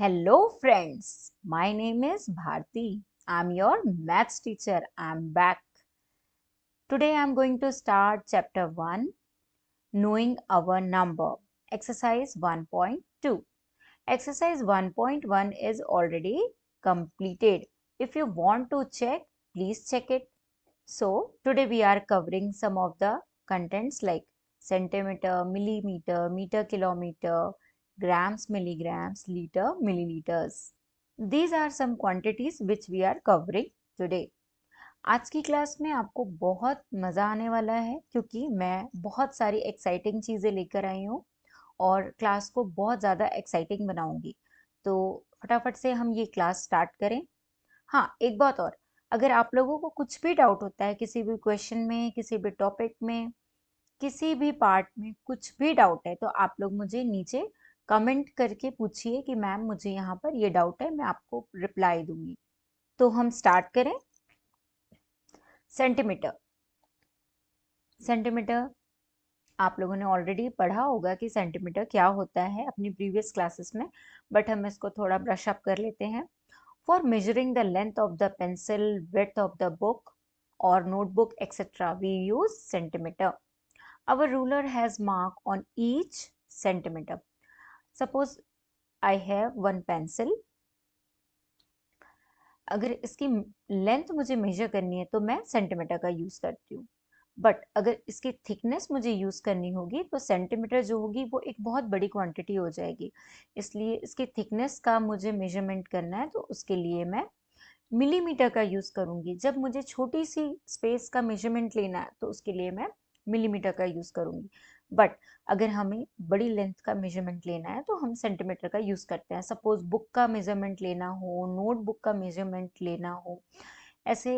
Hello friends, my name is Bharti. I'm your maths teacher. I'm back. Today I'm going to start chapter 1, Knowing Our Number, exercise 1.2. Exercise 1.1 is already completed. If you want to check, please check it. So today we are covering some of the contents like centimeter, millimeter, meter, kilometer, grams, milligrams, liter, milliliters. These are some quantities which we are covering today. आज की class में आपको बहुत मज़ा आने वाला है क्योंकि मैं बहुत सारी एक्साइटिंग चीज़ें लेकर आई हूँ और क्लास को बहुत ज़्यादा एक्साइटिंग बनाऊंगी। तो फटाफट से हम ये क्लास स्टार्ट करें। हाँ, एक बात और, अगर आप लोगों को कुछ भी डाउट होता है किसी भी क्वेश्चन में, किसी भी टॉपिक में, किसी भी पार्ट में कुछ भी डाउट है तो आप लोग मुझे नीचे कमेंट करके पूछिए कि मैम मुझे यहाँ पर ये डाउट है, मैं आपको रिप्लाई दूंगी। तो हम स्टार्ट करें। सेंटीमीटर। सेंटीमीटर आप लोगों ने ऑलरेडी पढ़ा होगा कि सेंटीमीटर क्या होता है अपनी प्रीवियस क्लासेस में, बट हम इसको थोड़ा ब्रश अप कर लेते हैं। For measuring the length of the pencil, width of the book और notebook etcetera we use centimetre. Our ruler has mark on each centimeter. Suppose I have one pencil. अगर इसकी length मुझे major करनी है तो मैं सेंटीमीटर का use करती हूँ, बट अगर इसकी थिकनेस मुझे यूज करनी होगी तो सेंटीमीटर जो होगी वो एक बहुत बड़ी क्वांटिटी हो जाएगी, इसलिए इसकी थिकनेस का मुझे मेजरमेंट करना है तो उसके लिए मैं मिलीमीटर का यूज करूंगी। जब मुझे छोटी सी स्पेस का मेजरमेंट लेना है तो उसके लिए मैं मिलीमीटर का यूज करूंगी, बट अगर हमें बड़ी लेंथ का मेजरमेंट लेना है तो हम सेंटीमीटर का यूज करते हैं। सपोज बुक का मेजरमेंट लेना हो, नोटबुक का मेजरमेंट लेना हो, ऐसे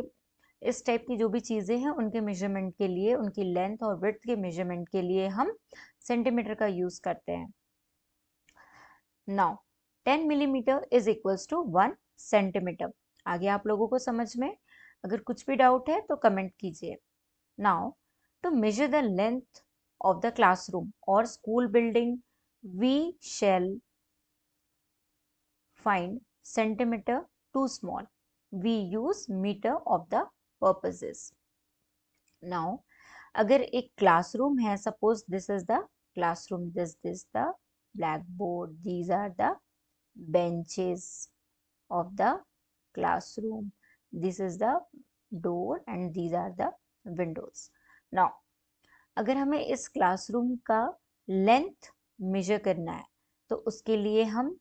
इस टाइप की जो भी चीज़ें हैं उनके मेजरमेंट के लिए, उनकी लेंथ और विड्थ के मेजरमेंट के लिए हम सेंटीमीटर का यूज करते हैं। Now 10 millimetre is equals to 1 centimetre. आगे आप लोगों को समझ में अगर कुछ भी डाउट है तो कमेंट कीजिए। Now to measure the length of the classroom or school building, we shall find centimeter too small. We use meter of the purposes. Now, अगर एक classroom है, suppose this is the classroom, this is the blackboard, these are the benches of the classroom, this is the door and these are the windows. Now, अगर हमें इस classroom का length major करना है तो उसके लिए हम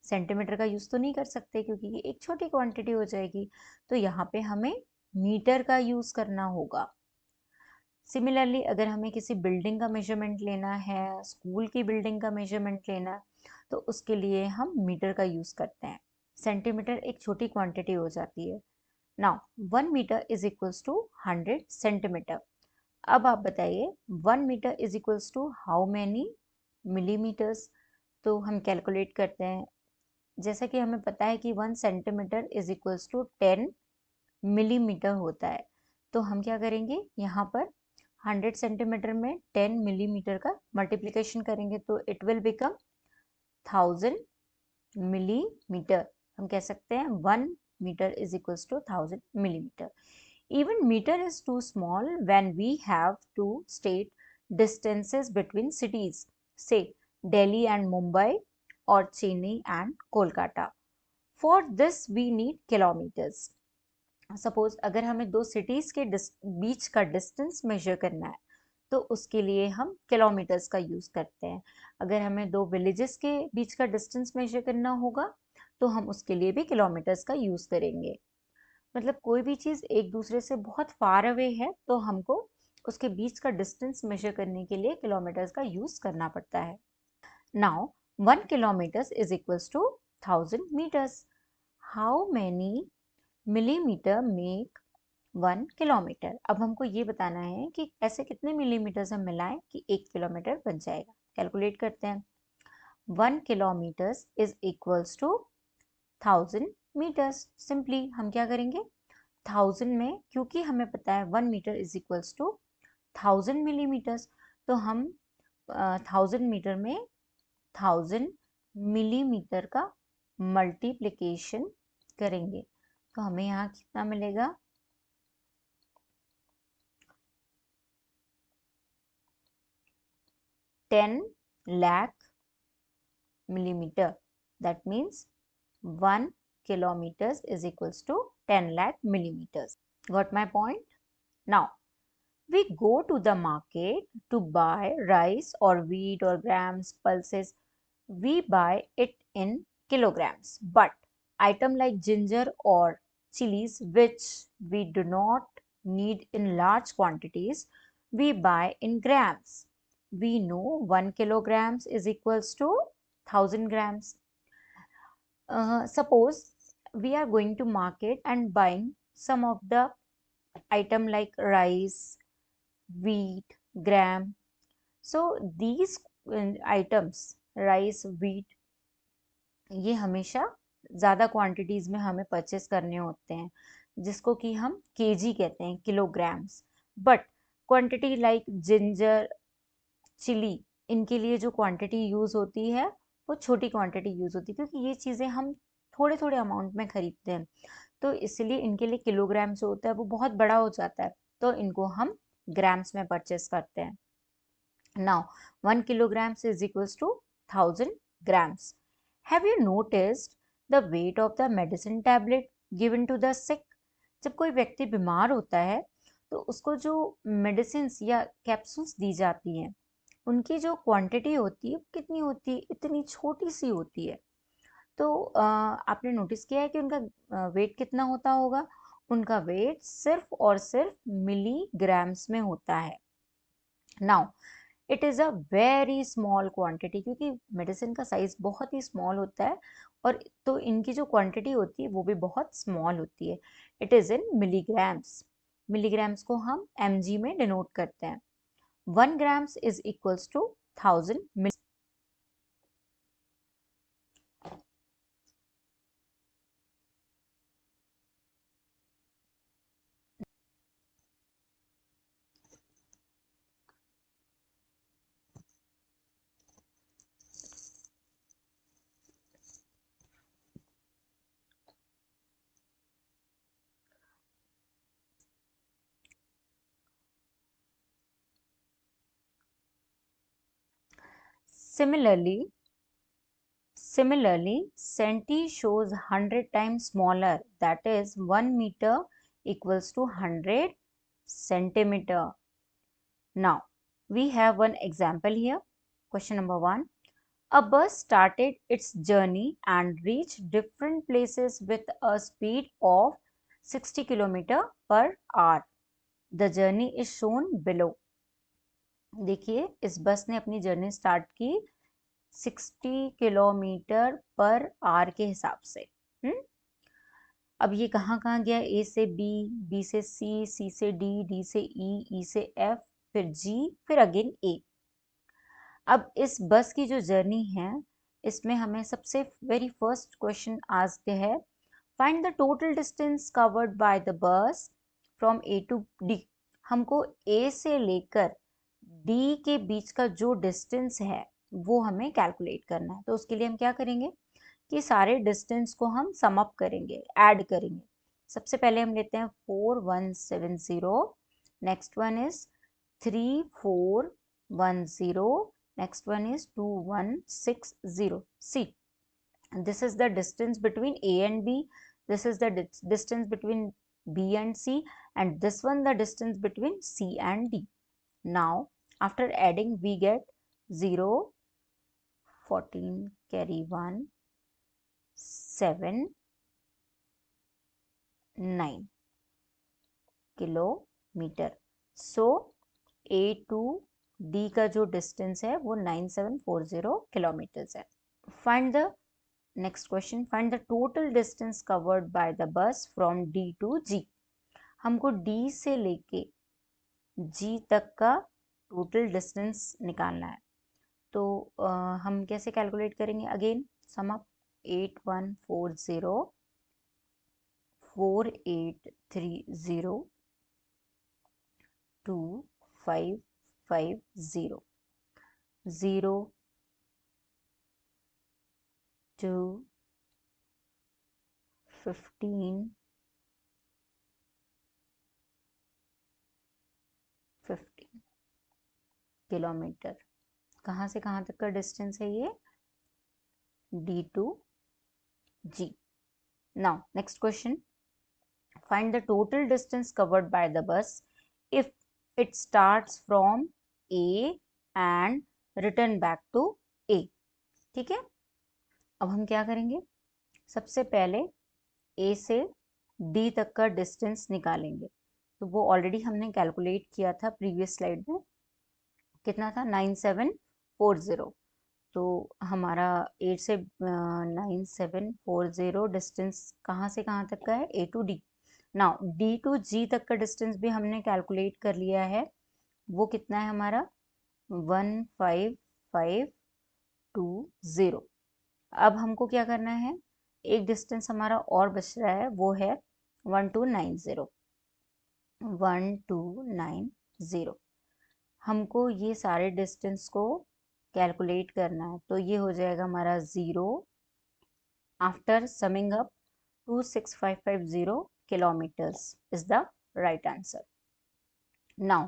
सेंटीमीटर का यूज़ तो नहीं कर सकते क्योंकि ये एक छोटी क्वांटिटी हो जाएगी, तो यहाँ पे हमें मीटर का यूज़ करना होगा। सिमिलरली अगर हमें किसी बिल्डिंग का मेजरमेंट लेना है, स्कूल की बिल्डिंग का मेजरमेंट लेना है, तो उसके लिए हम मीटर का यूज़ करते हैं। सेंटीमीटर एक छोटी क्वांटिटी हो जाती है। Now 1 metre is equals to 100 centimetre. अब आप बताइए 1 metre is equals to how many millimetres. तो हम कैलकुलेट करते हैं, जैसा कि हमें पता है कि 1 centimetre is equals to 10 millimetre होता है, तो हम क्या करेंगे यहाँ पर 100 सेंटीमीटर में 10 मिलीमीटर का मल्टीप्लिकेशन करेंगे तो इट विल बिकम 1000 मिलीमीटर। हम कह सकते हैं 1 metre is equals to 1000 millimeter. Even meter is too small when we have to state distances between cities, say Delhi and Mumbai or Chennai and Kolkata. For this we need kilometers. Suppose अगर हमें दो cities के बीच का distance measure करना है तो उसके लिए हम किलोमीटर्स का यूज करते हैं। अगर हमें दो विलेजेस के बीच का डिस्टेंस मेजर करना होगा तो हम उसके लिए भी किलोमीटर्स का यूज करेंगे। मतलब कोई भी चीज़ एक दूसरे से बहुत फार अवे है तो हमको उसके बीच का डिस्टेंस मेजर करने के लिए किलोमीटर्स का यूज करना पड़ता है। Now 1 kilometres is equals to 1000 metres. How many millimetre make 1 kilometre. अब हमको ये बताना है कि ऐसे कितने मिलीमीटर्स हम मिलाएं कि 1 किलोमीटर बन जाएगा। कैलकुलेट करते हैं। 1 kilometres is equals to 1000 metres. Simply हम क्या करेंगे, 1000 में, क्योंकि हमें पता है 1 metre is equals to 1000 millimetres, तो हम 1000 मीटर में 1000 मिलीमीटर का मल्टीप्लिकेशन करेंगे तो हमें यहाँ कितना मिलेगा, 10 lakh millimeter. That means 1 kilometers is equals to 10 lakh millimeters. Got my point? Now, we go to the market to buy rice or wheat or grams, pulses. We buy it in kilograms. But item like ginger or chilies, which we do not need in large quantities, we buy in grams. We know 1 kilograms is equals to 1000 grams. Suppose we are going to market and buying some of the item like rice, wheat, gram. So these items, rice, wheat, ये हमेशा ज़्यादा quantities में हमें purchase करने होते हैं, जिसको कि हम केजी कहते हैं, kilograms. But quantity like ginger, chilli, इनके लिए जो क्वांटिटी यूज़ होती है वो छोटी क्वांटिटी यूज़ होती है, क्योंकि ये चीज़ें हम थोड़े थोड़े अमाउंट में खरीदते हैं, तो इसलिए इनके लिए किलोग्राम जो होता है वो बहुत बड़ा हो जाता है, तो इनको हम ग्राम्स में परचेस करते हैं. Now 1 kilograms is equals to 1000 grams. Have you noticed the weight of the medicine tablet given to the sick? जब कोई व्यक्ति बीमार होता है तो उसको जो मेडिसिन या कैप्सूल्स दी जाती हैं उनकी जो क्वांटिटी होती है कितनी होती है, इतनी छोटी सी होती है. तो आपने नोटिस किया है कि उनका वेट कितना होता होगा? उनका वेट सिर्फ और सिर्फ मिलीग्राम्स में होता है. Now it is a very small quantity, क्योंकि मेडिसिन का साइज बहुत ही स्मॉल होता है और तो इनकी जो क्वांटिटी होती है वो भी बहुत स्मॉल होती है. It is in milligrams. Milligrams को हम mg में डिनोट करते हैं. 1 grams is equals to 1000 milligrams. Similarly, centi shows 100 times smaller, that is 1 meter equals to 100 centimeter. Now, we have one example here. Question number 1. A bus started its journey and reached different places with a speed of 60 km per hour. The journey is shown below. देखिए इस बस ने अपनी journey start की 60 kilometre per hour के हिसाब से. अब ये कहाँ कहाँ गया? ए से बी, बी से सी, सी से डी, डी से ई, ई से एफ, फिर जी, फिर अगेन ए. अब इस बस की जो जर्नी है इसमें हमें सबसे वेरी फर्स्ट क्वेश्चन आस्क्ड है, find the total distance covered by the bus from A to D. हमको ए से लेकर डी के बीच का जो डिस्टेंस है वो हमें कैलकुलेट करना है. तो उसके लिए हम क्या करेंगे कि सारे डिस्टेंस को हम सम अप करेंगे, ऐड करेंगे. सबसे पहले हम लेते हैं 4170, next one is 3410, next one is 2160. See, this is the distance between A and B, this is the distance between B and C, and this one the distance between C and D. Now after adding we get 0, 14 carry 1, 7, 9 kilometre. So A to D का जो distance है वो 9740 kilometres है. Find the next question, find the total distance covered by the bus from D to G. हमको D से लेके G तक का टोटल डिस्टेंस निकालना है. तो हम कैसे कैलकुलेट करेंगे? Again sum up 8140, 4830, 2550, 0, 2, 15 kilometre. कहाँ से कहाँ तक का डिस्टेंस है ये? D to G. Now next question, find the total distance covered by the bus if it starts from A and return back to A. ठीक है, अब हम क्या करेंगे, सबसे पहले A से D तक का डिस्टेंस निकालेंगे। तो वो ऑलरेडी हमने कैलकुलेट किया था प्रीवियस स्लाइड में, कितना था 9740। तो हमारा 8 से 9740 डिस्टेंस कहाँ से कहाँ तक का है? A to D। Now D to G तक का डिस्टेंस भी हमने कैलकुलेट कर लिया है, वो कितना है हमारा 15520। अब हमको क्या करना है, एक डिस्टेंस हमारा और बच रहा है, वो है 1290। हमको ये सारे डिस्टेंस को कैलकुलेट करना है। तो ये हो जाएगा हमारा 0 after summing up 26550 kilometres is the right answer. Now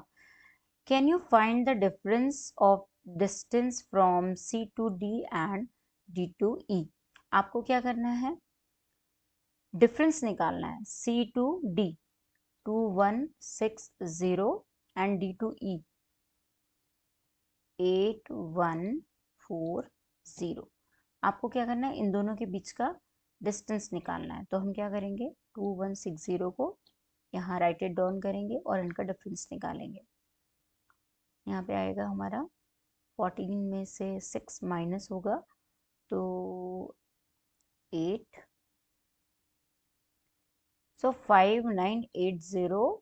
can you find the difference of distance from C to D and D to E। आपको क्या करना है, डिफरेंस निकालना है। C to D 2160 and D to E 8140। आपको क्या करना है, इन दोनों के बीच का डिस्टेंस निकालना है। तो हम क्या करेंगे, 2160 को यहाँ राइट इट डाउन करेंगे और इनका डिफरेंस निकालेंगे। यहाँ पे आएगा हमारा 14 में से 6 माइनस होगा तो 8, so 5980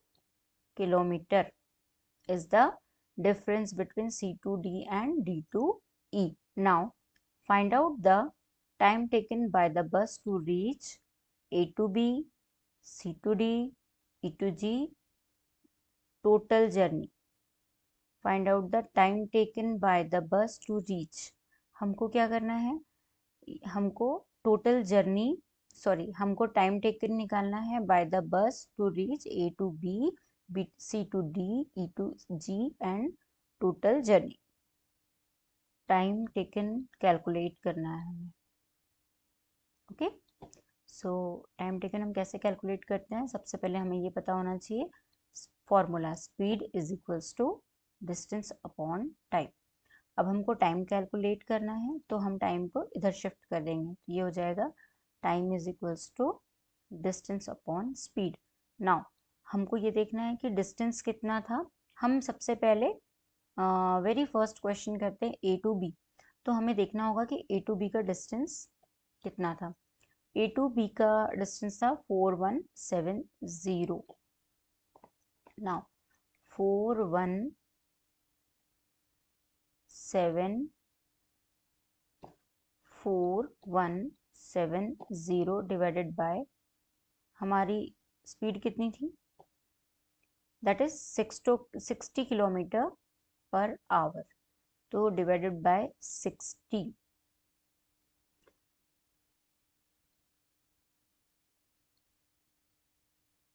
kilometer is the difference between C to D and D to E. Now find out the time taken by the bus to reach A to B, C to D, E to G, total journey. Find out the time taken by the bus to reach. हमको क्या करना है, हमको total journey हमको time taken निकालना है by the bus to reach A to B, C to D, E to G and total journey. Time taken calculate करना है हमें। ओके, सो टाइम टेकन हम कैसे कैलकुलेट करते हैं, सबसे पहले हमें ये पता होना चाहिए formula, speed is equals to distance upon time. अब हमको टाइम कैलकुलेट करना है तो हम टाइम को इधर शिफ्ट कर देंगे, तो ये हो जाएगा time is equals to distance upon speed. Now हमको ये देखना है कि डिस्टेंस कितना था। हम सबसे पहले वेरी फर्स्ट क्वेश्चन करते हैं A to B। तो हमें देखना होगा कि A to B का डिस्टेंस कितना था। A to B का डिस्टेंस था 4170। नाउ 4170 डिवाइडेड बाय हमारी स्पीड कितनी थी, that is 60 kilometre per hour. तो डिवाइडेड बाय 60,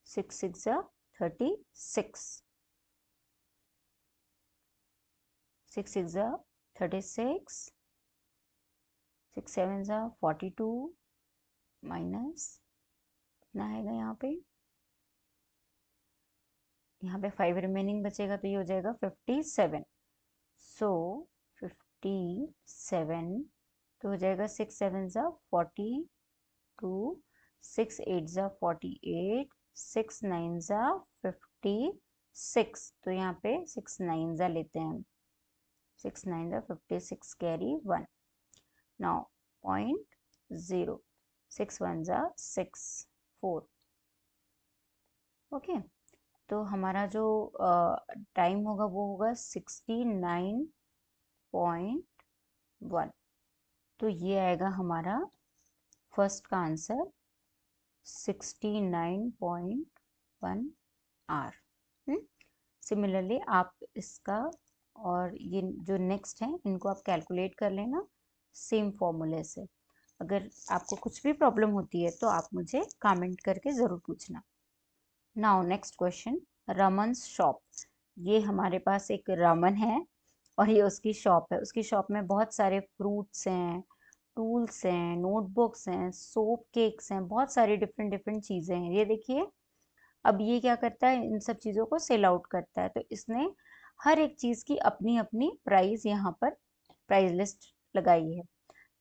6 6 36, 6 6 36, 6 7 42 माइनस कितना आएगा यहाँ पे 5 रिमेनिंग बचेगा, तो ये हो जाएगा 57। सो 57 तो हो जाएगा 6 7 42, 6 8 48, 6 9 56। तो यहाँ पे 6 9 लेते हैं हम, 6 9 56 कैरी 1। नाउ 0.0, 6 1 6 4। ओके, तो हमारा जो टाइम होगा वो होगा 69.1। तो ये आएगा हमारा फर्स्ट का आंसर 69.1 आर। सिमिलरली आप इसका और ये जो नेक्स्ट है इनको आप कैलकुलेट कर लेना सेम फॉर्मूले से। अगर आपको कुछ भी प्रॉब्लम होती है तो आप मुझे कमेंट करके ज़रूर पूछना। Now next question, Raman's shop. ये हमारे पास एक रमन है और ये उसकी शॉप है। उसकी शॉप में बहुत सारे फ्रूट्स हैं, टूल्स हैं, नोटबुक्स हैं, सोप केक्स हैं, बहुत सारी डिफरेंट डिफरेंट चीज़ें हैं। ये देखिए, अब ये क्या करता है, इन सब चीज़ों को सेल आउट करता है। तो इसने हर एक चीज़ की अपनी अपनी प्राइस यहाँ पर प्राइस लिस्ट लगाई है।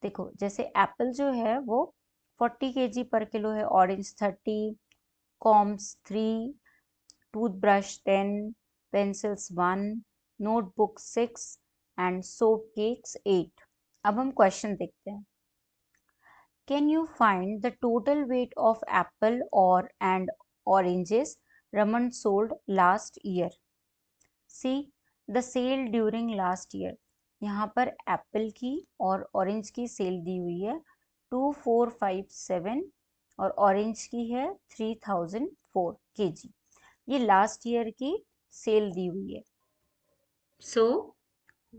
देखो, जैसे एप्पल जो है वो 40 kg पर किलो है, orange 30, combs 3, toothbrush 10, pencils 1, notebook 6 and soap cakes 8। अब हम क्वेश्चन देखते हैं। Can you find the total weight of apple और and oranges Raman sold last year? See the sale during last year. यहाँ पर Apple की और ऑरेंज की सेल दी हुई है 2457 और ऑरेंज की है 3004 kg। ये लास्ट ईयर की सेल दी हुई है। So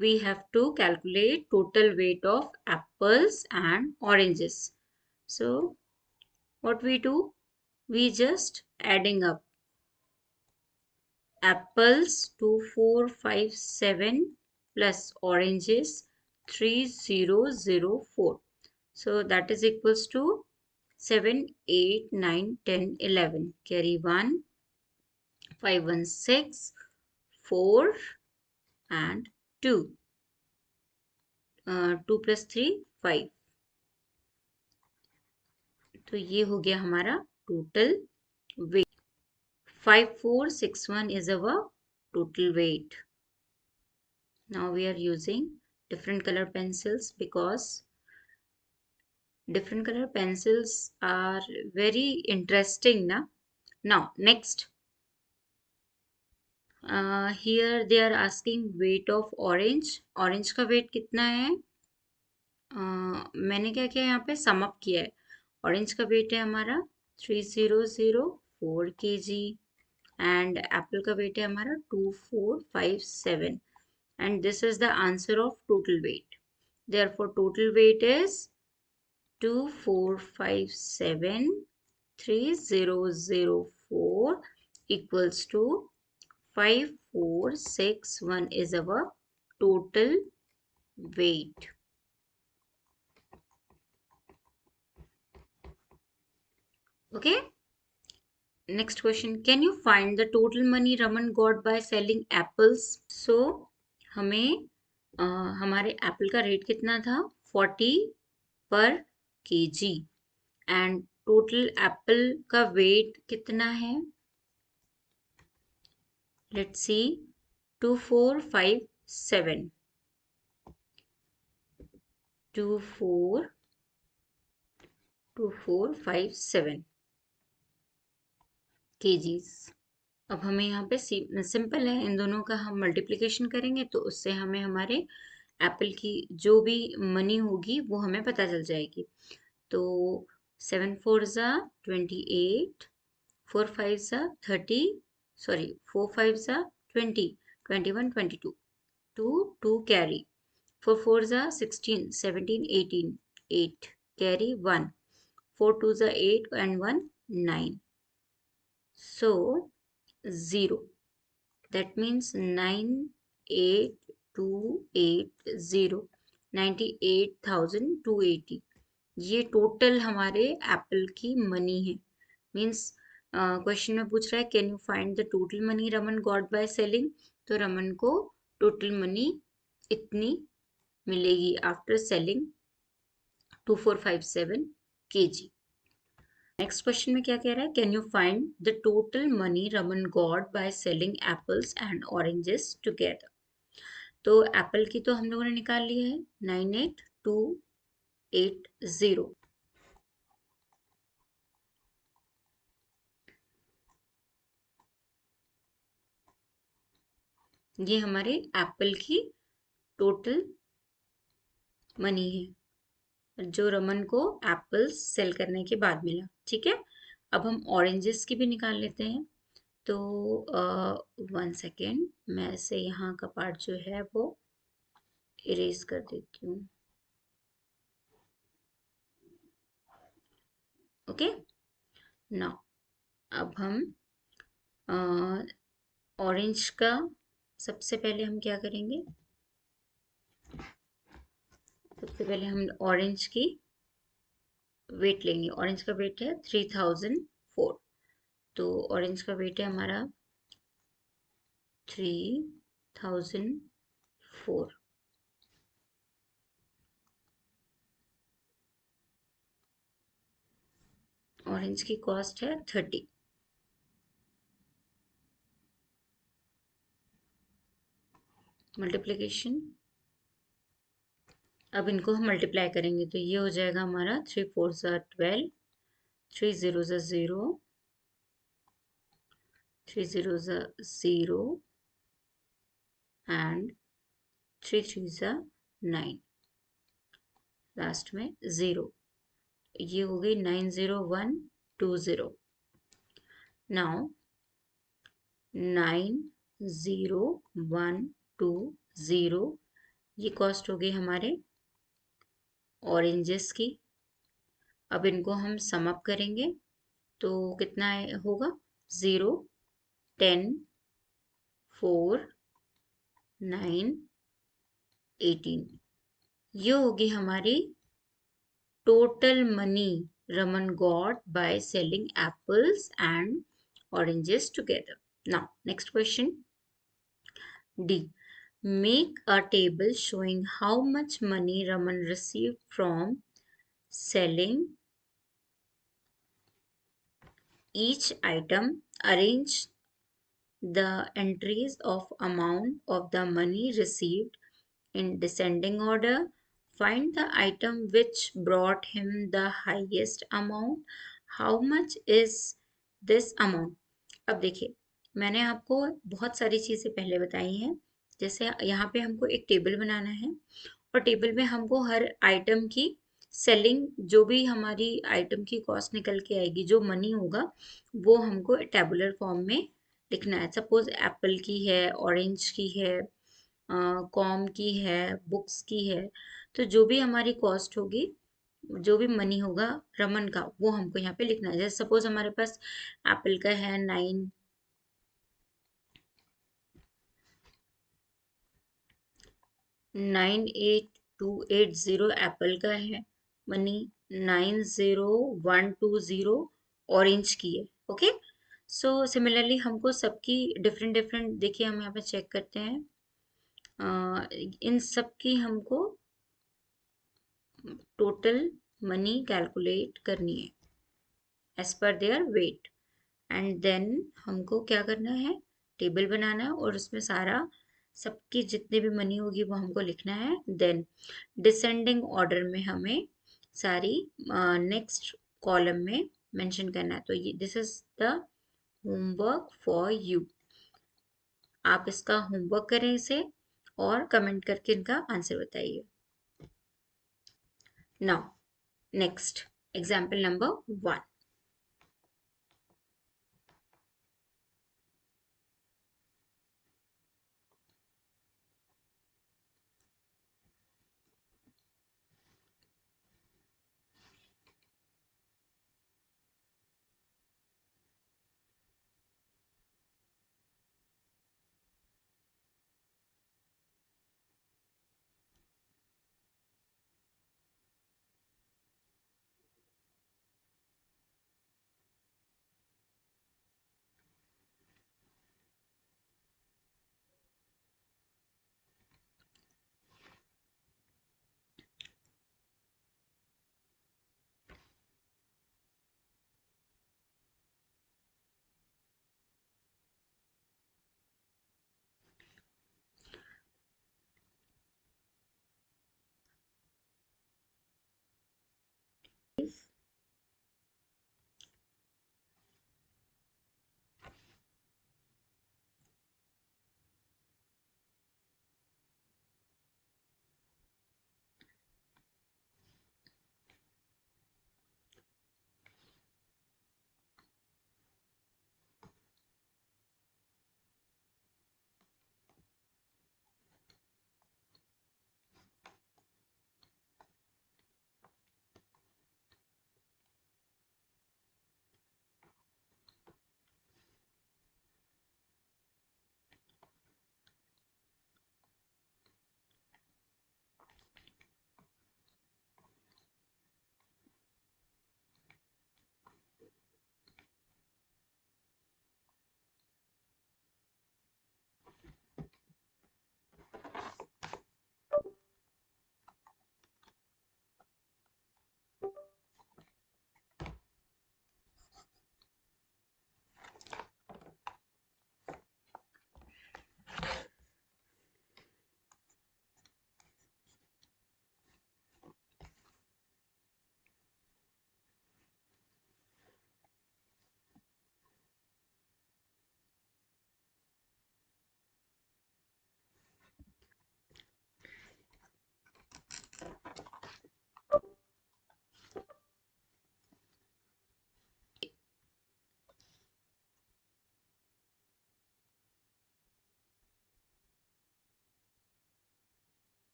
we have to calculate total weight of apples and oranges. So what we do? We just adding up apples 2457 plus oranges 3004. So that is equals to 7, 8, 9, 10, 11. Carry 1, 5, 1, 6, 4 and 2. 2 plus 3, 5. तो ये हो गया हमारा total weight. 5461 is our total weight. Now we are using different color pencils because different color pencils are very interesting na. Now next, here they are asking weight of orange. Orange का weight कितना है? मैंने क्या किया यहाँ पे sum up किया है। ऑरेंज का वेट है हमारा 3004 kg एंड एप्पल का वेट है हमारा 2457 and this is the answer of total weight. Therefore total weight is 2457 3004 equals to 5461 is our total weight. Okay. Next question. Can you find the total money Raman got by selling apples? So हमें हमारे Apple का rate कितना था 40 पर kg and total Apple का wait कितना है? Let's see 2457 2457 kgs। अब हमें यहाँ पे सिंपल है, इन दोनों का हम मल्टीप्लिकेशन करेंगे तो उससे हमें हमारे एप्पल की जो भी मनी होगी वो हमें पता चल जाएगी। तो 7 4 ज़ा 28, 4 5 ज़ा 30, सॉरी 4 5 ज़ा 20, 21 22, 2 कैरी, 4 4 ज़ा 16, 17 18, 8 कैरी 1, 4 2 ज़ा 8 and 1 9. So 0. That means 98280, 98,280। ये टोटल हमारे एप्पल की मनी है। मीन्स क्वेश्चन में पूछ रहा है can you find the total money Raman got by selling. तो रमन को टोटल मनी इतनी मिलेगी after selling 2457 kg। Next question में क्या कह रहा है? Can you find the total money Raman got by selling apples and oranges together. तो एप्पल की तो हम लोगों ने निकाल लिया है 98280। ये हमारे एप्पल की टोटल मनी है जो रमन को एप्पल्स सेल करने के बाद मिला। ठीक है, अब हम ऑरेंजेस की भी निकाल लेते हैं। तो 1 सेकेंड, मैं ऐसे यहाँ का पार्ट जो है वो इरेज कर देती हूँ। ओके। नाउ अब हम ऑरेंज का सबसे पहले हम क्या करेंगे, सबसे पहले हम ऑरेंज की वेट लेंगे। ऑरेंज का वेट है 3004, तो ऑरेंज का वेट है हमारा 3004। ऑरेंज की कॉस्ट है 30। मल्टीप्लीकेशन, अब इनको हम मल्टीप्लाई करेंगे तो ये हो जाएगा हमारा 3 4 12, 3 0 0, 3 0 0 एंड 3 3 9, लास्ट में 0। ये हो गई 90120। नाउ 90120 ये कॉस्ट हो गई हमारे ऑरेंजेस की। अब इनको हम सम अप करेंगे तो कितना होगा, 0 10 4 9 18। ये होगी हमारी total money Raman got by selling apples and oranges together. Now, next question. D. Make a table showing how much money Raman received from selling each item. Arrange the entries of amount of the money received in descending order. Find the item which brought him the highest amount. How much is this amount? अब देखिए, मैंने आपको बहुत सारी चीज़ें पहले बताई हैं। जैसे यहाँ पे हमको एक टेबल बनाना है और टेबल में हमको हर आइटम की सेलिंग, जो भी हमारी आइटम की कॉस्ट निकल के आएगी, जो मनी होगा, वो हमको टेबुलर फॉर्म में लिखना है। सपोज एप्पल की है, ऑरेंज की है, कॉम की है, बुक्स की है, तो जो भी हमारी कॉस्ट होगी, जो भी मनी होगा रमन का, वो हमको यहाँ पे लिखना है। जैसे सपोज हमारे पास एप्पल का है 98280, एप्पल का है मनी 90120 ऑरेंज की है। ओके, सो सिमिलरली हमको सबकी डिफरेंट डिफरेंट, देखिए हम यहाँ पे चेक करते हैं, इन सब की हमको टोटल मनी कैलकुलेट करनी है as per there wait. And then हमको क्या करना है, टेबल बनाना है और उसमें सारा सबकी जितनी भी मनी होगी वो हमको लिखना है। देन डिसेंडिंग ऑर्डर में हमें सारी नेक्स्ट कॉलम में मेंशन करना है। तो ये this is the homework for you. आप इसका होमवर्क करें इसे और कमेंट करके इनका आंसर बताइए। Now next example number 1।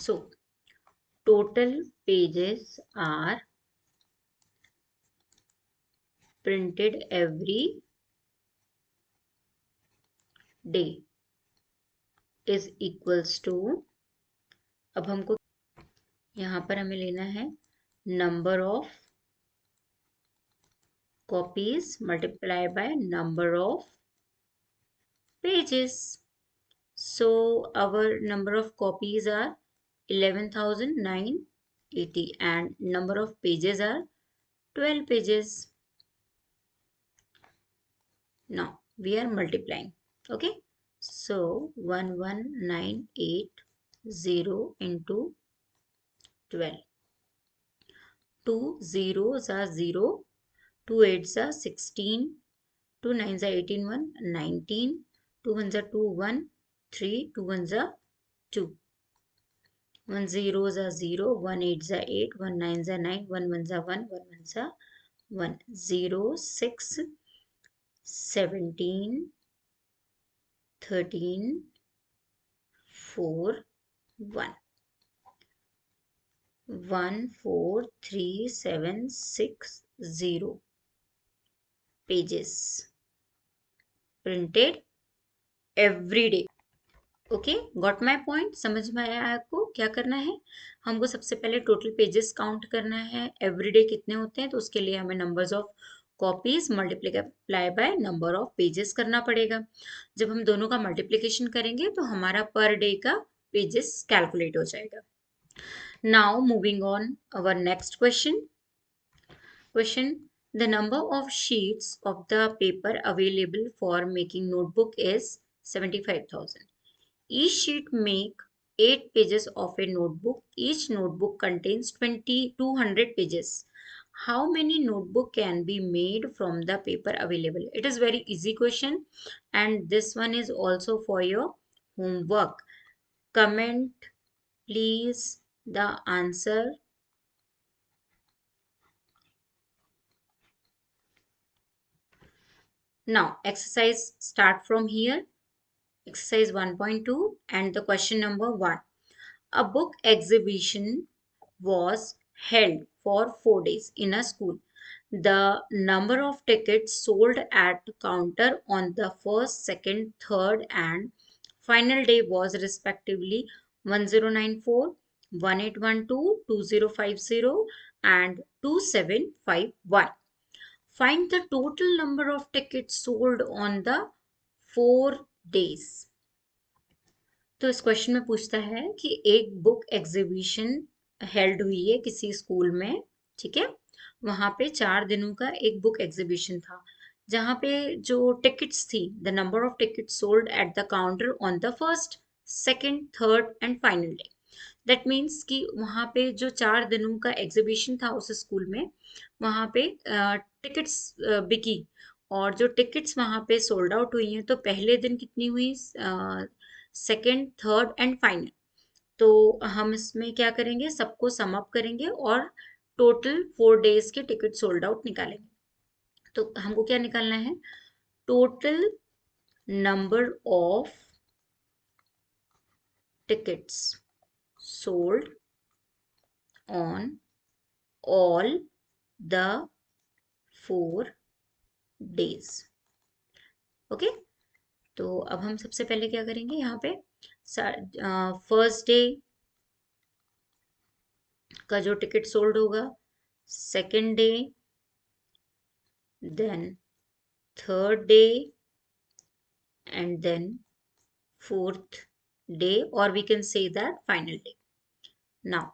So total pages are printed every day is equals to, अब हमको यहाँ पर हमें लेना है number of copies multiplied by number of pages. So our number of copies are 11,980 and number of pages are 12 pages. Now we are multiplying. Okay, so 11980 into 12. 2 zeros are 0, 2 eights are 16, 2 nines are 18, 19, 2 ones are 2, 1, 3, 2 ones are 2. 1 zeros are 0, 1 eights are 8, 1 nines are 9, 1 ones are 1, 1 ones are 1. 0, 6, 17, 13, 4, 1. 14360 pages printed every day. Okay, got my point? समझ में आया आपको? क्या करना है, हमको सबसे पहले टोटल पेजेस काउंट करना है एवरीडे कितने होते हैं, तो उसके लिए हमें numbers of copies multiply by number of pages करना पड़ेगा. जब हम दोनों का मल्टीप्लिकेशन करेंगे तो हमारा पर डे का पेजेस कैलकुलेट हो जाएगा. Now moving on our next question. The number of sheets of the paper available for making notebook is 75,000. Each sheet make 8 pages of a notebook. Each notebook contains 200 pages. How many notebook can be made from the paper available? It is very easy question and this one is also for your homework. Comment please the answer. Now exercise start from here. Exercise 1.2 and the question number 1. A book exhibition was held for 4 days in a school. The number of tickets sold at counter on the first, second, third and final day was respectively 1094, 1812, 2050 and 2751. Find the total number of tickets sold on the 4 days. तो इस question में पूछता है कि एक book exhibition held हुई है किसी स्कूल में, ठीक है, वहां पे 4 दिनों का एक बुक एग्जीबिशन था जहां पे जो टिकट्स थी, the number of tickets sold at the counter on the first, second, third and final day. That means कि वहां पे जो 4 दिनों का एग्जीबिशन था उस स्कूल में, वहां पे टिकट्स बिकी और जो टिकट्स वहां पे सोल्ड आउट हुई हैं तो पहले दिन कितनी हुई, सेकेंड, थर्ड एंड फाइनल. तो हम इसमें क्या करेंगे, सबको सम अप करेंगे और टोटल 4 डेज के टिकट सोल्ड आउट निकालेंगे. तो हमको क्या निकालना है, total number of tickets sold on all the 4 days. Okay, तो अब हम सबसे पहले क्या करेंगे, यहाँ पे फर्स्ट डे का जो टिकट सोल्ड होगा, second day, then third day and then fourth day और we can say that final day. Now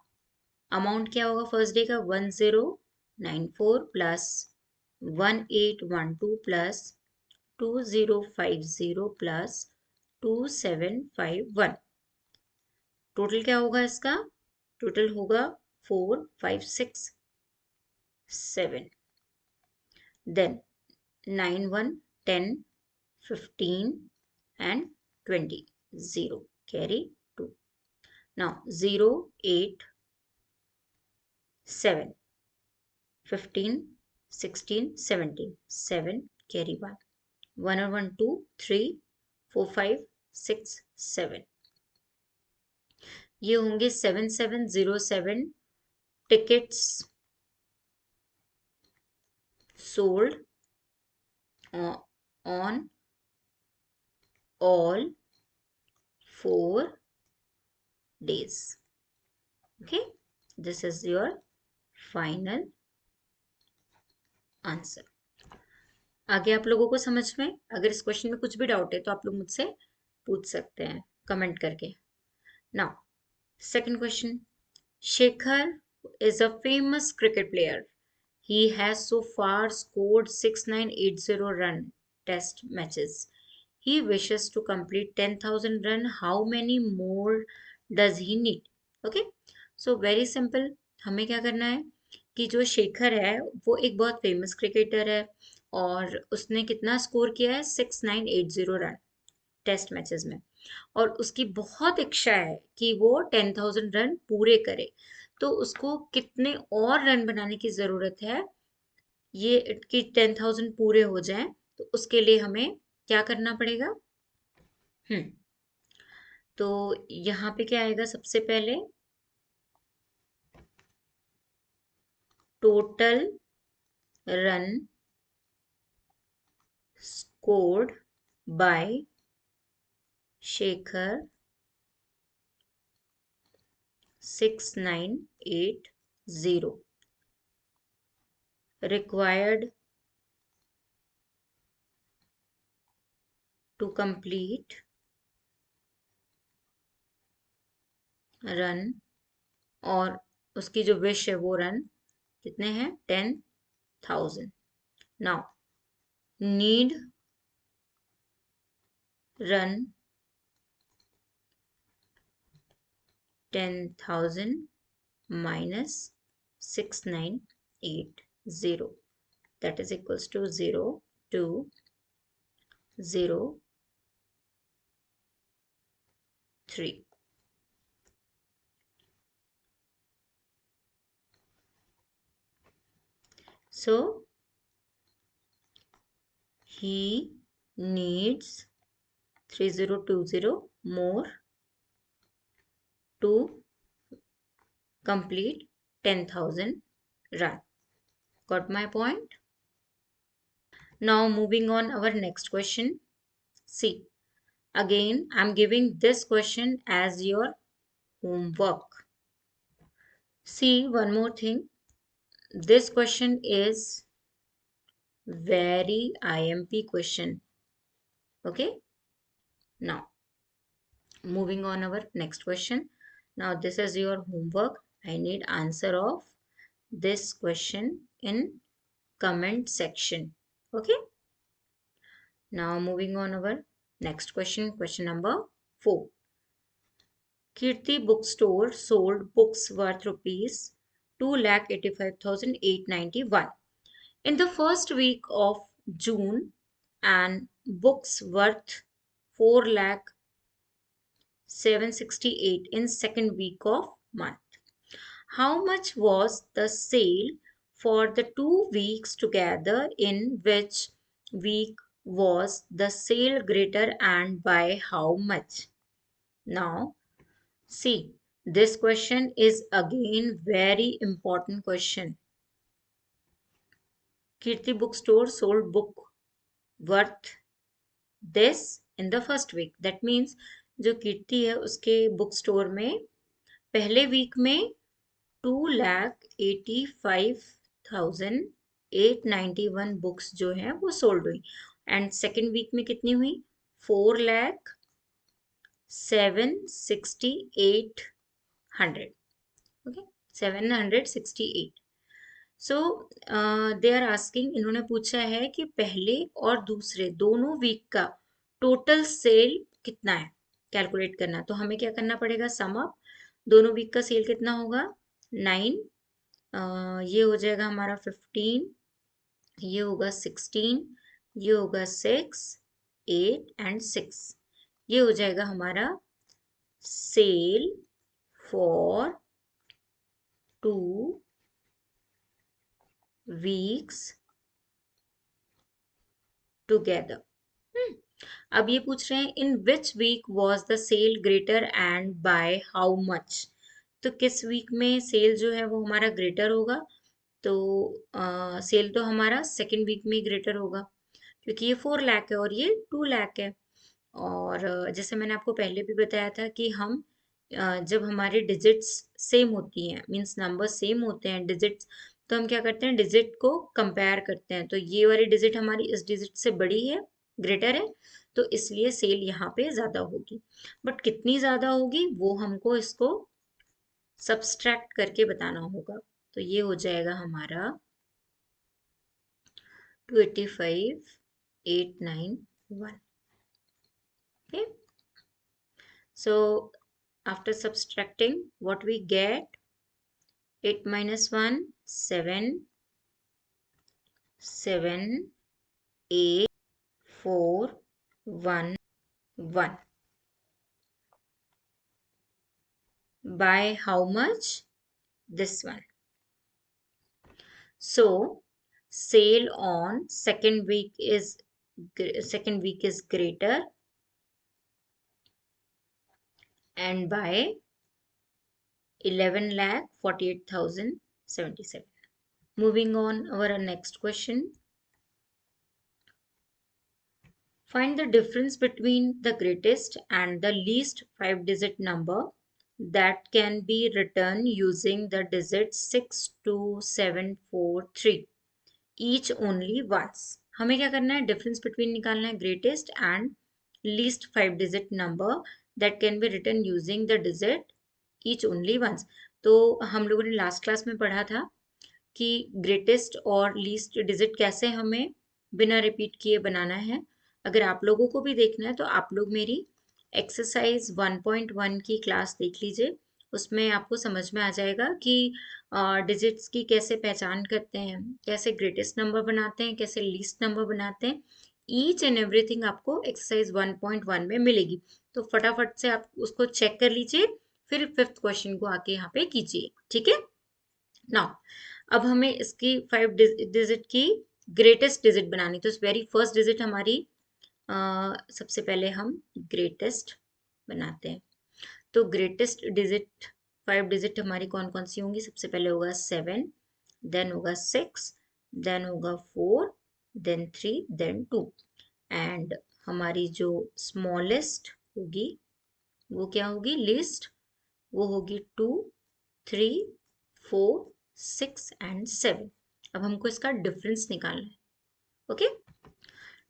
amount क्या होगा फर्स्ट डे का, 1094 प्लस 1812 प्लस 2050 प्लस 2751. टोटल क्या होगा इसका, टोटल होगा 4567. Then 9 1 10 15 and 20, 0 carry 2. Now 0 8 7 15 16 17, 7 carry 1, 1 or 1 2 3 4 5 6 7. ये होंगे 7707 tickets sold on all 4 days. Okay, this is your final answer. आगे आप लोगों को समझ में, अगर इस क्वेश्चन में कुछ भी डाउट है तो आप लोग मुझसे पूछ सकते हैं कमेंट करके। Now second question, Shekhar is a famous cricket player. He has so far scored 6980 run test matches. He wishes to complete 10,000 run. How many more does he need? Okay, so very simple. हमें क्या करना है कि जो शेखर है वो एक बहुत फेमस क्रिकेटर है और उसने कितना स्कोर किया है 6980 रन टेस्ट मैचेस में, और उसकी बहुत इच्छा है कि वो 10,000 रन पूरे करे। तो उसको कितने और रन बनाने की जरूरत है ये कि 10,000 पूरे हो जाएं, तो उसके लिए हमें क्या करना पड़ेगा। हम्म तो यहाँ पे क्या आएगा, सबसे पहले total run scored by Shekhar 6980 required to complete run, और उसकी जो विश है वो रन कितने हैं 10,000। Now need run 10,000 minus 6980, that is equals to 0 to 0 3। So he needs 3020 more to complete 10,000 run. Got my point? Now moving on our next question. See, again I'm giving this question as your homework. See, one more thing. This question is very IMP question. Okay. Now moving on our next question. Now this is your homework. I need answer of this question in comment section. Okay. Now moving on our next question. Question number 4. Kirti Bookstore sold books worth rupees 2,85,891 in the first week of June and books worth 4,768 in second week of month. How much was the sale for the 2 weeks together? In which week was the sale greater and by how much? Now see, this question is again very important question. Kirti Bookstore sold book worth this in the first week. That means जो कीर्ति है उसके book store में पहले week में 2,85,891 books जो हैं वो sold हुई, एंड सेकेंड वीक में कितनी हुई 4,768,100। Okay, 768। So they are asking, इन्होंने पूछा है कि पहले और दूसरे दोनों वीक का टोटल सेल कितना है, कैलकुलेट करना। तो हमें क्या करना पड़ेगा, सम अप दोनों वीक का सेल कितना होगा 9, ये हो जाएगा हमारा 15, ये होगा 16, ये होगा 6, 8 एंड 6, ये हो जाएगा हमारा सेल फॉर 2 weeks together। अब ये पूछ रहे हैं in which week was the sale greater and by how much. तो किस वीक में सेल जो है वो हमारा ग्रेटर होगा, तो सेल तो हमारा सेकेंड वीक में ग्रेटर होगा, क्योंकि ये 4 लाख है और ये 2 लाख है। और जैसे मैंने आपको पहले भी बताया था कि हम जब हमारे डिजिट्स सेम होती हैं, मीन्स नंबर सेम होते हैं डिजिट्स, तो हम क्या करते हैं, डिजिट को कंपेयर करते हैं। तो ये वाली डिजिट हमारी इस डिजिट से बड़ी है, ग्रेटर है, तो इसलिए सेल यहाँ पे ज़्यादा होगी। बट कितनी ज़्यादा होगी वो हमको इसको सब्सट्रैक्ट करके बताना होगा। तो ये हो जाएगा हमारा 285,891। Okay, so after subtracting what we get, 8 minus 1, 7, 7, 8, 4, 1, 1. By how much? This one. So sale on second week is greater, and by 11,48,077. Moving on, our next question. Find the difference between the greatest and the least 5-digit number that can be written using the digits 62743 each only once. हमें क्या करना है, difference between निकालना है greatest and least 5-digit number that can be written using the digit each only once. तो हम लोगों ने लास्ट क्लास में पढ़ा था कि ग्रेटेस्ट और लीस्ट डिजिट कैसे हमें बिना रिपीट किए बनाना है। अगर आप लोगों को भी देखना है तो आप लोग मेरी एक्सरसाइज 1.1 की क्लास देख लीजिए, उसमें आपको समझ में आ जाएगा कि डिजिट्स की कैसे पहचान करते हैं, कैसे ग्रेटेस्ट नंबर बनाते हैं, कैसे लीस्ट नंबर बनाते हैं। ईच एंड एवरीथिंग आपको एक्सरसाइज 1.1 में मिलेगी। तो फटाफट से आप उसको चेक कर लीजिए, फिर फिफ्थ क्वेश्चन को आके यहाँ पे कीजिए, ठीक है। नाउ अब हमें इसकी 5 डिजिट की ग्रेटेस्ट डिजिट बनानी, तो वेरी फर्स्ट डिजिट हमारी सबसे पहले हम ग्रेटेस्ट बनाते हैं। तो ग्रेटेस्ट डिजिट 5 डिजिट हमारी कौन कौन सी होंगी, सबसे पहले होगा 7, देन होगा 6, देन होगा 4, देन 3, देन 2। एंड हमारी जो स्मॉलेस्ट होगी वो क्या होगी, लिस्ट, वो होगी 2, 3, 4, 6 एंड 7। अब हमको इसका डिफरेंस निकालना है। ओके,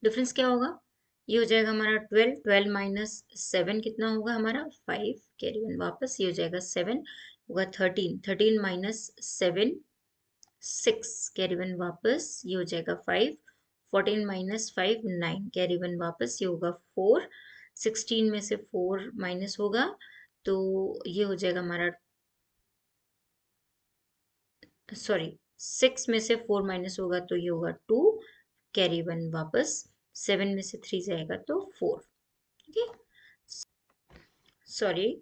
डिफरेंस क्या होगा, ये हो जाएगा हमारा 12, 12 माइनस 7 कितना होगा हमारा 5, कैरी वन वापस, ये हो जाएगा 7, होगा 13, 13 माइनस 7, 6, कैरी वन वापस, ये हो जाएगा 5, 14 माइनस 5, 9, कैरी वन वापस, ये होगा 4, 16 में से 4 माइनस होगा तो ये हो जाएगा हमारा, सॉरी 6 में से 4 माइनस होगा तो ये होगा 2, कैरी वन वापस, 7 में से 3 जाएगा तो 4। ठीक है, सॉरी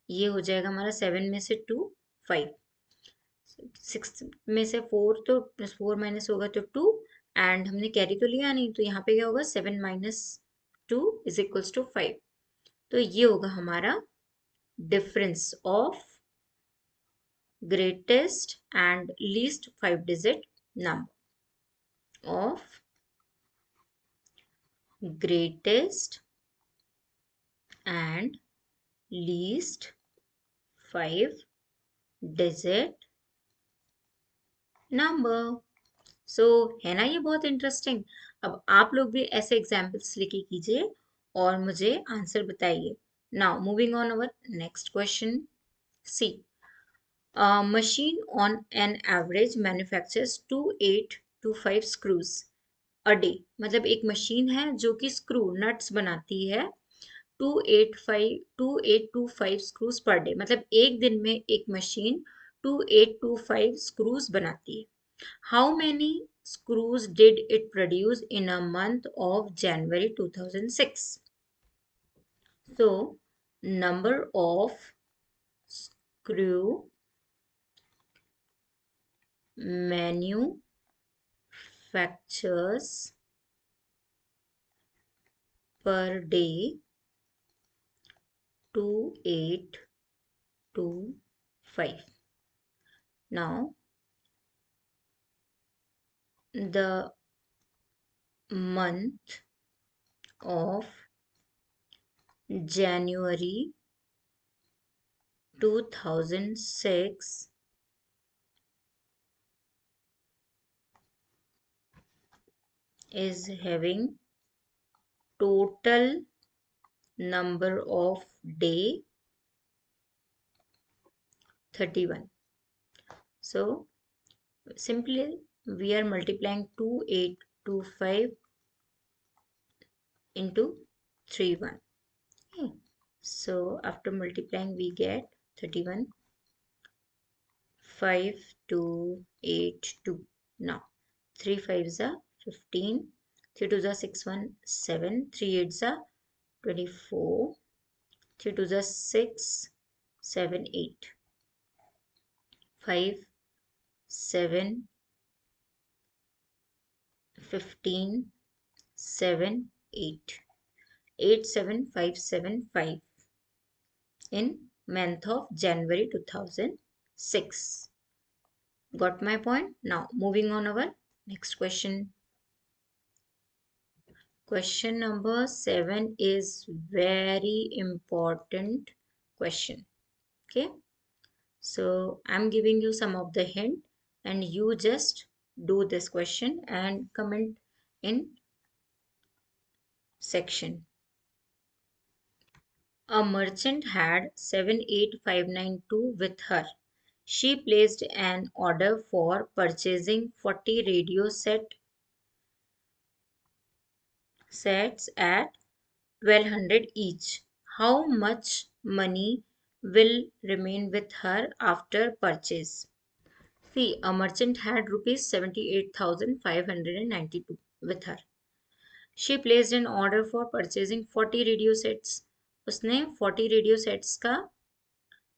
ये हो जाएगा हमारा 7 में से 2, 5, 6 में से 4, तो 4 माइनस होगा तो 2, एंड हमने कैरी तो लिया नहीं, तो यहाँ पे क्या होगा 7 माइनस 2 इज इक्वल्स टू 5। तो ये होगा हमारा difference of greatest and least 5-digit number of greatest and least 5-digit number। सो है ना ये बहुत इंटरेस्टिंग। अब आप लोग भी ऐसे एग्जाम्पल्स लेके कीजिए और मुझे आंसर बताइए। Now moving on our next question. See, machine on an average manufactures 2825 screws a day। मतलब एक मशीन है जो कि स्क्रू नट्स बनाती है 2825 स्क्रूज पर डे, मतलब एक दिन में एक मशीन 2825 स्क्रूज बनाती है। How many screws did it produce in a month of January 2006। So number of screw manufactures per day 2825. Now the month of January 2006 is having total number of day 31. So simply we are multiplying 2825 into 31. Okay. So after multiplying we get 31 5282. Now 3 5s are 15, 3 2s are 6 1 7, 3 8s are 24, 3 2s are 6 7 8, 5 7 15 7 8, 87575 in month of January 2006. Got my point? Now moving on our next question. Question number 7 is very important question. Okay. So I'm giving you some of the hint and you just do this question and comment in section. A merchant had 78592 with her. She placed an order for purchasing 40 radio sets at 1200 each. How much money will remain with her after purchase? See, a merchant had rupees 78,592 with her. She placed an order for purchasing 40 radio sets. उसने 40 radio sets का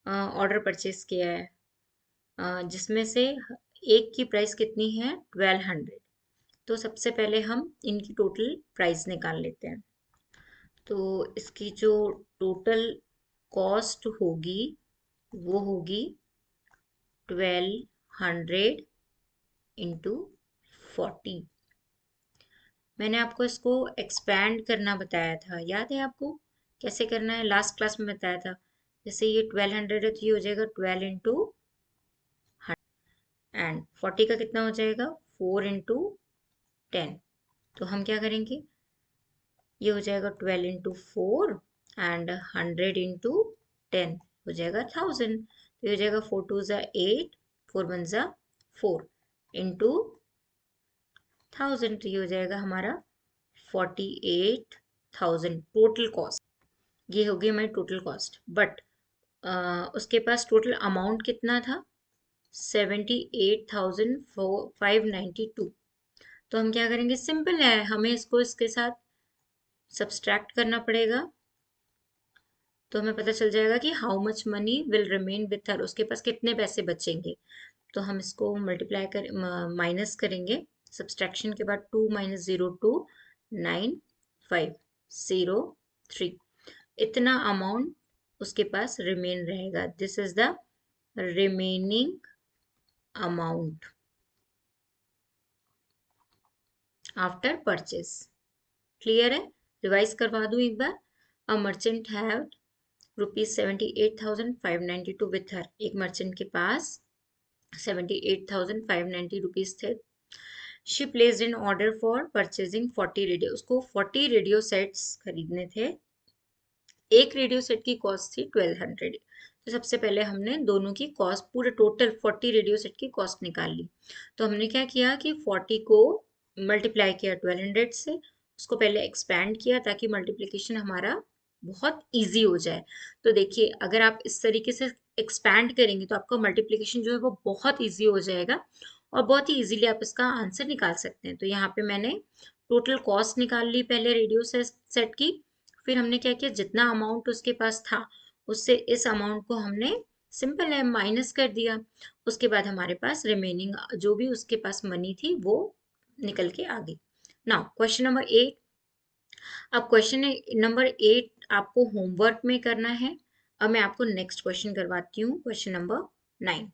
order purchase किया है, जिसमें से एक की price कितनी है 1200. तो सबसे पहले हम इनकी टोटल प्राइस निकाल लेते हैं. तो इसकी जो टोटल कॉस्ट होगी वो होगी 1200 इंटू 40. मैंने आपको इसको एक्सपैंड करना बताया था, याद है आपको कैसे करना है? लास्ट क्लास में बताया था. जैसे ये 1200 है तो ये हो जाएगा 12 इंटू 100 एंड 40 का कितना हो जाएगा 4 इंटू 10. तो हम क्या करेंगे, ये हो जाएगा 12 इंटू 4 एंड 100 इंटू 10 हो जाएगा 1000. तो ये हो जाएगा 4 2 ज़ा 8, 4 1 ज़ा 4 इंटू 1000. तो ये हो जाएगा हमारा 48,000 टोटल कॉस्ट. ये हो गई हमारी टोटल कॉस्ट. बट उसके पास टोटल अमाउंट कितना था 78,592. तो हम क्या करेंगे, सिंपल है, हमें इसको इसके साथ सब्सट्रैक्ट करना पड़ेगा. तो हमें पता चल जाएगा कि how much money will remain with her, उसके पास कितने पैसे बचेंगे. तो हम इसको मल्टीप्लाई कर माइनस करेंगे. सब्सट्रैक्शन के बाद 2 - 0 2 9 5 0 3. इतना अमाउंट उसके पास रिमेन रहेगा. This is the remaining amount after purchase. Clear है? रिवाइज करवा दूं एक बार. A merchant have rupees 78,592 with her. एक मर्चेंट के पास 78,590 रुपीज थे. She placed an order for purchasing 40 radio. उसको 40 रेडियो सेट्स खरीदने थे. एक रेडियो सेट की कॉस्ट थी 1200. तो सबसे पहले हमने दोनों की कॉस्ट, पूरे टोटल 40 रेडियो सेट की कॉस्ट निकाल ली. तो हमने क्या किया कि 40 को मल्टीप्लाई किया 1200 से, उसको पहले एक्सपैंड किया ताकि मल्टीप्लिकेशन हमारा बहुत इजी हो जाए. तो देखिए, अगर आप इस तरीके से एक्सपैंड करेंगे तो आपका मल्टीप्लिकेशन जो है वो बहुत इजी हो जाएगा और बहुत ही इजीली आप इसका आंसर निकाल सकते हैं. तो यहाँ पे मैंने टोटल कॉस्ट निकाल ली पहले रेडियो सेट की. फिर हमने क्या किया, जितना अमाउंट उसके पास था उससे इस अमाउंट को हमने सिंपल है माइनस कर दिया. उसके बाद हमारे पास रिमेनिंग जो भी उसके पास मनी थी वो निकल के आ गई. Now question number 8. अब क्वेश्चन नंबर 8 आपको होमवर्क में करना है। अब मैं आपको नेक्स्ट क्वेश्चन करवाती हूँ, क्वेश्चन नंबर 9।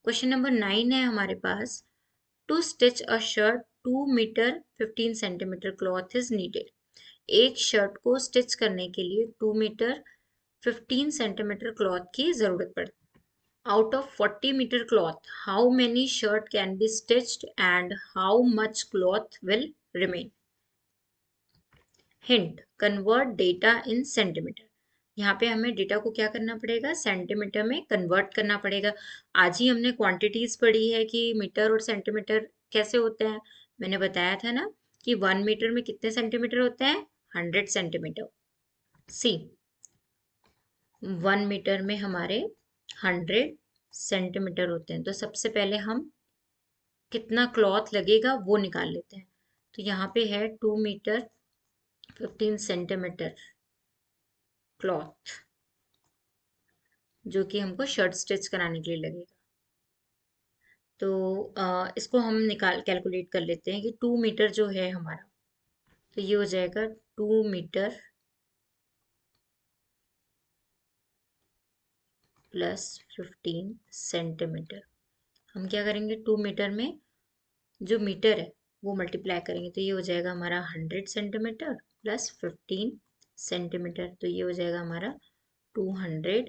क्वेश्चन नंबर 9 है हमारे पास, to stitch a shirt 2 metre 15 centimetre cloth is needed. एक शर्ट को स्टिच करने के लिए 2 मीटर 15 सेंटीमीटर क्लॉथ की जरूरत पड़ती है। Out of 40 metre cloth how many shirt can be stitched and how much cloth will remain. Hint, convert data in centimetre. यहाँ पे हमें डेटा को क्या करना पड़ेगा, सेंटीमीटर में कन्वर्ट करना पड़ेगा। आज ही हमने क्वांटिटीज पढ़ी है कि मीटर और सेंटीमीटर कैसे होते हैं। मैंने बताया था ना कि 1 मीटर में कितने सेंटीमीटर होते हैं, 100 सेंटीमीटर। सी 1 मीटर में हमारे 100 सेंटीमीटर होते हैं। तो सबसे पहले हम कितना क्लॉथ लगेगा वो निकाल लेते हैं। तो यहाँ पे है 2 मीटर 15 सेंटीमीटर क्लॉथ, जो कि हमको शर्ट स्टिच कराने के लिए लगेगा। तो इसको हम निकाल कैलकुलेट कर लेते हैं कि 2 मीटर जो है हमारा, तो ये हो जाएगा 2 मीटर प्लस 15 सेंटीमीटर। हम क्या करेंगे, 2 मीटर में जो मीटर है वो मल्टीप्लाई करेंगे, तो ये हो जाएगा हमारा 100 सेंटीमीटर प्लस 15 सेंटीमीटर। तो ये हो जाएगा हमारा 200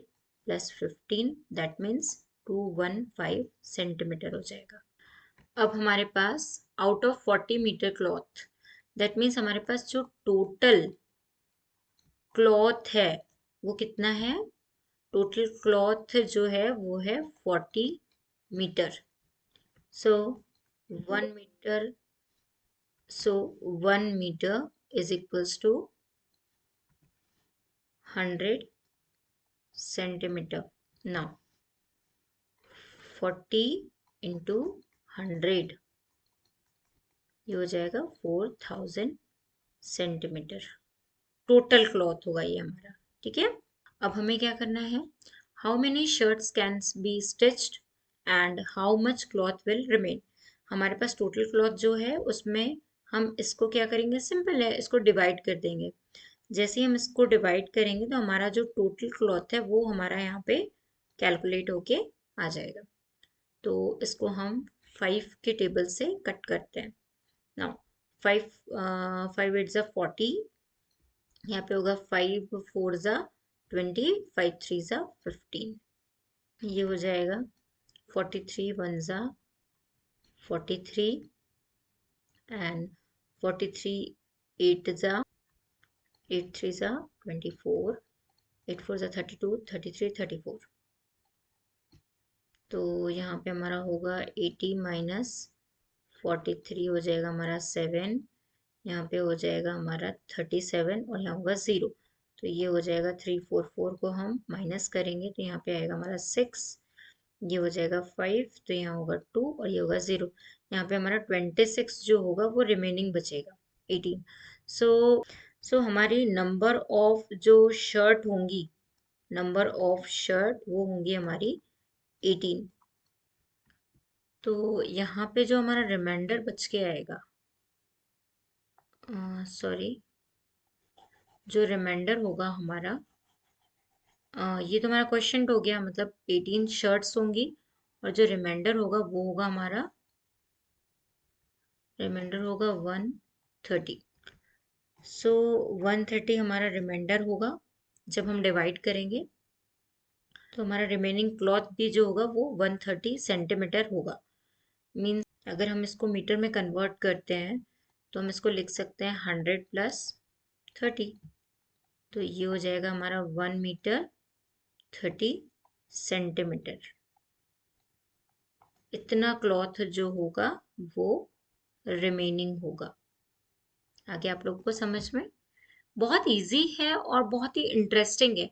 प्लस 15, दैट मीन्स 215 सेंटीमीटर हो जाएगा। अब हमारे पास out of 40 metre cloth, that means हमारे पास जो टोटल क्लॉथ है वो कितना है, टोटल क्लॉथ जो है वो है 40 metre. So 1 metre, so 1 meter is equals to 100 centimeter. Now 40 into 100, ये हो जाएगा 4000 सेंटीमीटर। टोटल क्लॉथ होगा ये हमारा, ठीक है। अब हमें क्या करना है, how many shirts can be stitched and how much cloth will remain. हमारे पास टोटल क्लॉथ जो है उसमें हम इसको क्या करेंगे, सिंपल है, इसको डिवाइड कर देंगे। जैसे ही हम इसको डिवाइड करेंगे तो हमारा जो टोटल क्लॉथ है वो हमारा यहाँ पे कैलकुलेट होके आ जाएगा। तो इसको हम 5 के टेबल से कट करते हैं। नाउ 5 5 8 ज़ा 40, यहाँ पे होगा 5 4 ज़ा 20, 5 3 ज़ा 15, ये हो जाएगा 43 1 ज़ा 43 एंड 43 8 ज़ा 8 3 ज़ा 24, 8 4 ज़ा 32, 33 34। तो यहाँ पे हमारा होगा 80 माइनस 43 हो जाएगा हमारा 7, यहाँ पे हो जाएगा हमारा 37 और यहाँ होगा 0। तो ये हो जाएगा 344 को हम माइनस करेंगे तो यहाँ पे आएगा हमारा 6, ये हो जाएगा 5, तो यहाँ होगा 2 और ये होगा 0। यहाँ पे हमारा 26 जो होगा वो रिमेनिंग बचेगा 18। सो हमारी नंबर ऑफ जो शर्ट होंगी, नंबर ऑफ शर्ट वो होंगी हमारी 18। तो यहाँ पे जो हमारा रिमाइंडर बच के आएगा, सॉरी, जो रिमाइंडर होगा हमारा, ये तो हमारा क्वेश्चन हो गया, मतलब 18 शर्ट्स होंगी और जो रिमाइंडर होगा वो होगा हमारा, रिमाइंडर होगा 130। सो 130 हमारा रिमाइंडर होगा। जब हम डिवाइड करेंगे तो हमारा रिमेनिंग क्लॉथ भी जो होगा वो 130 सेंटीमीटर होगा। मीन्स अगर हम इसको मीटर में कन्वर्ट करते हैं तो हम इसको लिख सकते हैं 100 प्लस 30। तो ये हो जाएगा हमारा 1 मीटर 30 सेंटीमीटर। इतना क्लॉथ जो होगा वो रिमेनिंग होगा। आगे आप लोगों को समझ में, बहुत इजी है और बहुत ही इंटरेस्टिंग है।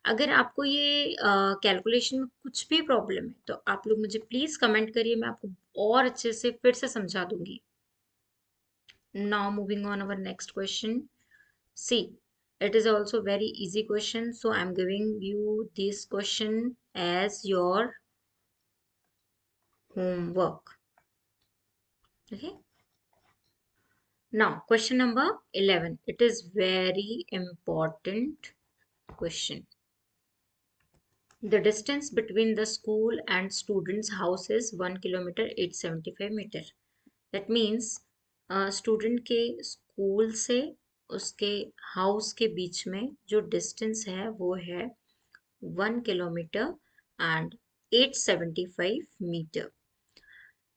अगर आपको ये कैलकुलेशन में कुछ भी प्रॉब्लम है तो आप लोग मुझे प्लीज कमेंट करिए, मैं आपको और अच्छे से फिर से समझा दूंगी। Now moving on our next question. See, it is also very easy question, so I'm giving you this question as your homework. Okay. Now, question number 11. It is very important question. The distance between the school and student's house is 1 kilometer 875 meter. That means student के school से उसके house के बीच में जो distance है वो है 1 kilometre and 875 metre.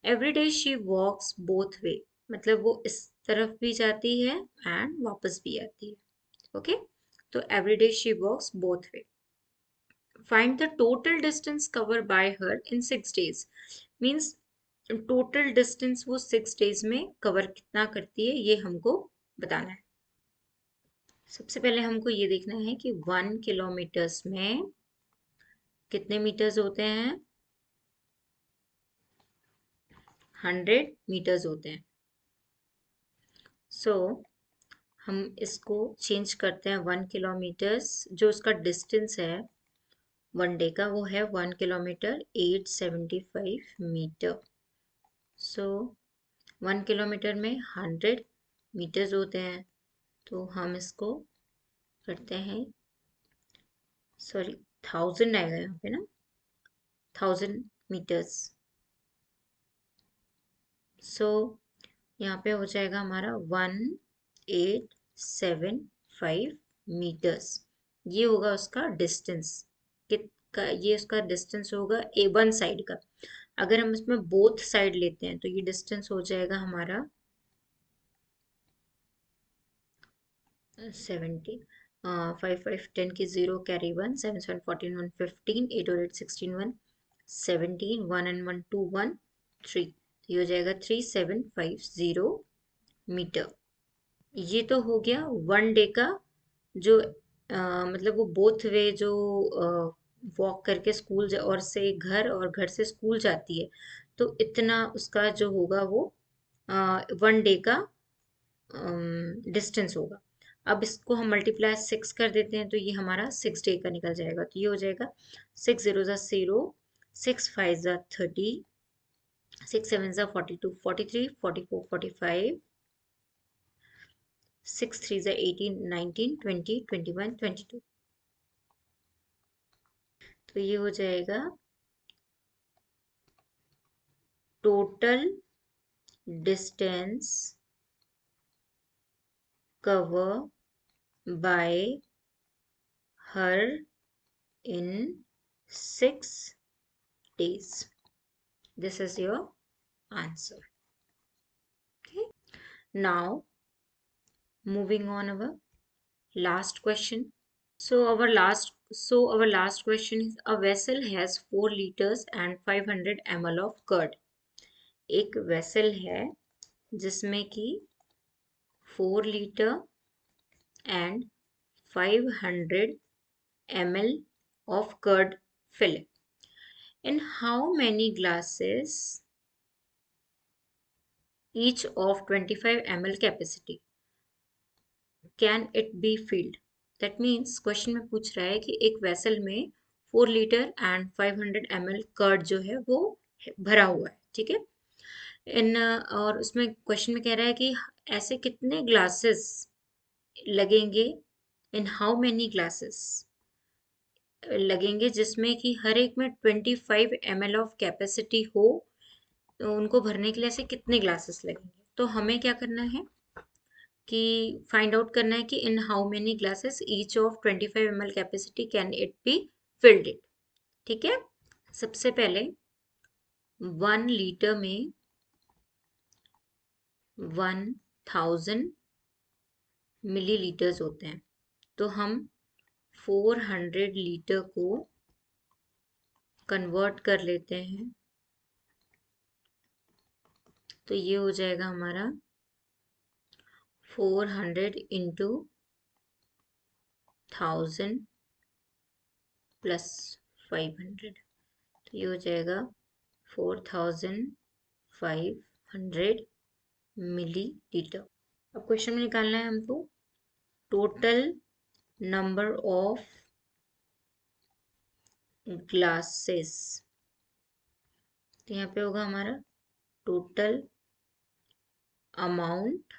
Every day she walks both way, मतलब वो इस तरफ भी जाती है एंड वापस भी आती है. ओके, तो every day she walks both way. Find the total distance cover by her in 6 days. Means total distance वो 6 days में कवर कितना करती है ये हमको बताना है. सबसे पहले हमको ये देखना है कि 1 किलोमीटर्स में कितने मीटर्स होते हैं. 100 मीटर्स होते हैं. सो हम इसको चेंज करते हैं. 1 किलोमीटर्स जो उसका डिस्टेंस है वन डे का वो है 1 किलोमीटर 875 मीटर. सो 1 किलोमीटर में 100 मीटर्स होते हैं, तो हम इसको करते हैं, सॉरी 1000 आएगा यहाँ पे ना, 1000 मीटर्स. सो यहाँ पे हो जाएगा हमारा 1875 मीटर्स. ये होगा उसका डिस्टेंस. ये उसका डिस्टेंस होगा ए वन साइड का. अगर हम इसमें बोथ साइड लेते हैं तो ये डिस्टेंस हो जाएगा हमारा 70. 5 5 10 की 0 कैरी 1 7 7 14 1 15 8 और 8 16 1 17 1 and 1 2 1 3. तो ये हो जाएगा 3750 मीटर. ये तो हो गया वन डे का जो मतलब वो बोथ वे जो वॉक करके स्कूल और से घर और घर से स्कूल जाती है, तो इतना उसका जो होगा वो वन डे का डिस्टेंस होगा. अब इसको हम मल्टीप्लाई 6 कर देते हैं तो ये हमारा 6 डे का निकल जाएगा. तो ये हो जाएगा 6 0 0, 6 5 30, 6 7 42 43 44 45, 6 3 18 19 20 21 22. तो ये हो जाएगा total distance cover by her in 6 days. This is your answer. Okay. Now, moving on our last question. So our last question is, a vessel has 4 liters and 500 ml of curd. एक vessel है जिसमें कि 4 litre and 500 ml of curd fill. In how many glasses each of 25 ml capacity can it be filled? That means question में पूछ रहा है कि एक वेसल में 4 लीटर एंड 500 ml कर्ड जो है वो भरा हुआ है. ठीक है. और उसमें क्वेश्चन में कह रहा है कि ऐसे कितने ग्लासेस लगेंगे, इन हाउ मेनी ग्लासेस लगेंगे जिसमें कि हर एक में 25 ml ऑफ कैपेसिटी हो, तो उनको भरने के लिए ऐसे कितने ग्लासेस लगेंगे. तो हमें क्या करना है कि फाइंड आउट करना है कि in how many glasses each of 25 ml capacity can it be filled it. ठीक है. सबसे पहले 1 लीटर में 1000 मिलीलीटर्स होते हैं, तो हम 400 लीटर को कन्वर्ट कर लेते हैं. तो ये हो जाएगा हमारा 400 इंटू 1000 प्लस 500. तो ये हो जाएगा 4500 मिलीलीटर. अब क्वेश्चन में निकालना है हमको टोटल नंबर ऑफ ग्लासेस. तो यहाँ पे होगा हमारा total amount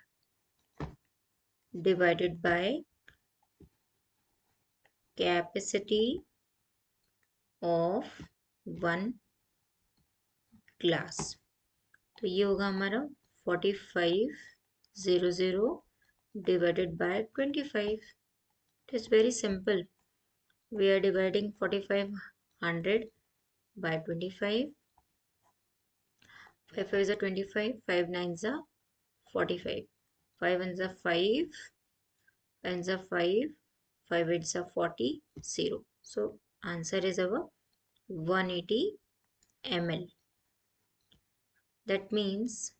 divided by capacity of 1 glass. तो ये होगा हमारा 4500 divided by 25. It is very simple. We are dividing 4500 by 25. 5 5 is a 25, 5 9 is a 45, 5 1 is a 5, 5 is a 5, 5 8 is a 40, 0. So answer is our 180 ml. That means,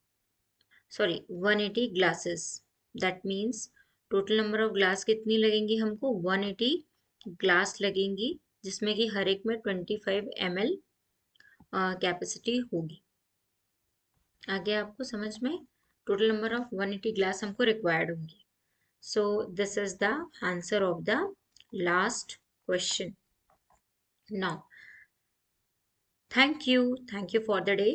sorry, 180 glasses. That means total number of glass कितनी लगेंगी हमको? 180 glass लगेंगी, जिसमें कि हर एक में 25 ml capacity होगी. आगे आपको समझ में? टोटल नंबर ऑफ 180 ग्लास हमको रिक्वायर्ड होंगी. So this is the answer of the last question. Now thank you for the day.